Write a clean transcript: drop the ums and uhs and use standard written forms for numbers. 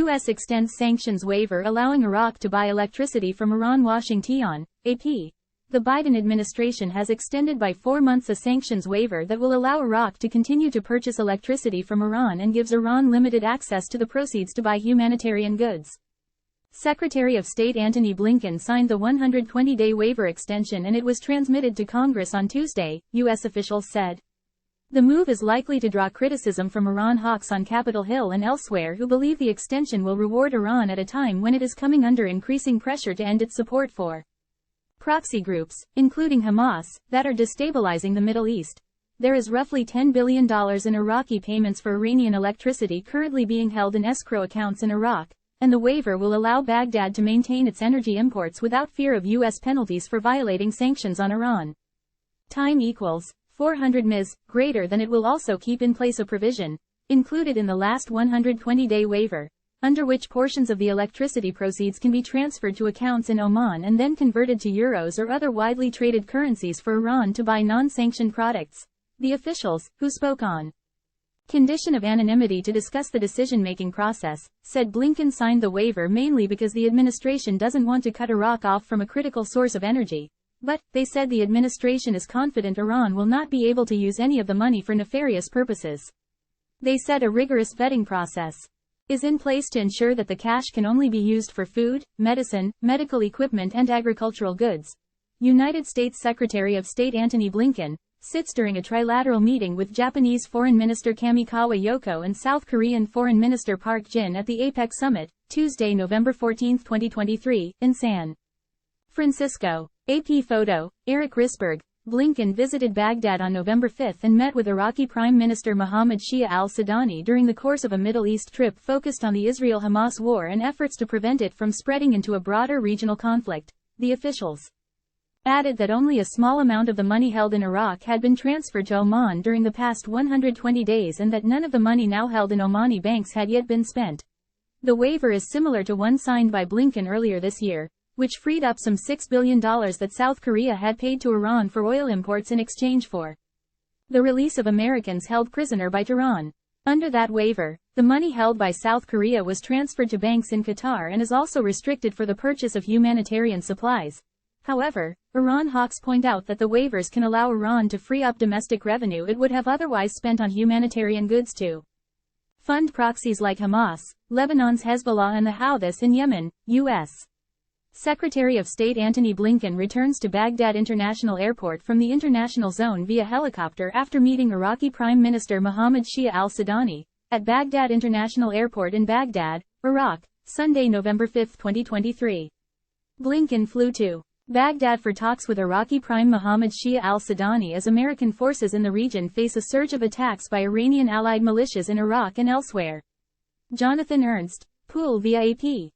U.S. extends sanctions waiver allowing Iraq to buy electricity from Iran. Washington, AP. The Biden administration has extended by 4 months a sanctions waiver that will allow Iraq to continue to purchase electricity from Iran and gives Iran limited access to the proceeds to buy humanitarian goods. Secretary of State Antony Blinken signed the 120-day waiver extension and it was transmitted to Congress on Tuesday, U.S. officials said. The move is likely to draw criticism from Iran hawks on Capitol Hill and elsewhere who believe the extension will reward Iran at a time when it is coming under increasing pressure to end its support for proxy groups, including Hamas, that are destabilizing the Middle East. There is roughly $10 billion in Iraqi payments for Iranian electricity currently being held in escrow accounts in Iraq, and the waiver will allow Baghdad to maintain its energy imports without fear of U.S. penalties for violating sanctions on Iran. Time equals 400 ms, greater than. It will also keep in place a provision, included in the last 120-day waiver, under which portions of the electricity proceeds can be transferred to accounts in Oman and then converted to euros or other widely traded currencies for Iran to buy non-sanctioned products. The officials, who spoke on condition of anonymity to discuss the decision-making process, said Blinken signed the waiver mainly because the administration doesn't want to cut Iraq off from a critical source of energy. But, they said the administration is confident Iran will not be able to use any of the money for nefarious purposes. They said a rigorous vetting process is in place to ensure that the cash can only be used for food, medicine, medical equipment and agricultural goods. United States Secretary of State Antony Blinken sits during a trilateral meeting with Japanese Foreign Minister Kamikawa Yoko and South Korean Foreign Minister Park Jin at the APEC Summit, Tuesday, November 14, 2023, in San Francisco. AP photo, Eric Risberg. Blinken visited Baghdad on November 5 and met with Iraqi Prime Minister Mohammed Shia al-Sudani during the course of a Middle East trip focused on the Israel-Hamas war and efforts to prevent it from spreading into a broader regional conflict. The officials added that only a small amount of the money held in Iraq had been transferred to Oman during the past 120 days and that none of the money now held in Omani banks had yet been spent. The waiver is similar to one signed by Blinken earlier this year, which freed up some $6 billion that South Korea had paid to Iran for oil imports in exchange for the release of Americans held prisoner by Tehran. Under that waiver, the money held by South Korea was transferred to banks in Qatar and is also restricted for the purchase of humanitarian supplies. However, Iran hawks point out that the waivers can allow Iran to free up domestic revenue it would have otherwise spent on humanitarian goods to fund proxies like Hamas, Lebanon's Hezbollah and the Houthis in Yemen. U.S. Secretary of State Antony Blinken returns to Baghdad International Airport from the international zone via helicopter after meeting Iraqi Prime Minister Mohammed Shia al-Sudani at Baghdad International Airport in Baghdad, Iraq, Sunday, November 5, 2023. Blinken flew to Baghdad for talks with Iraqi Prime Mohammed Shia al-Sudani as American forces in the region face a surge of attacks by Iranian allied militias in Iraq and elsewhere. Jonathan Ernst, Poole via AP.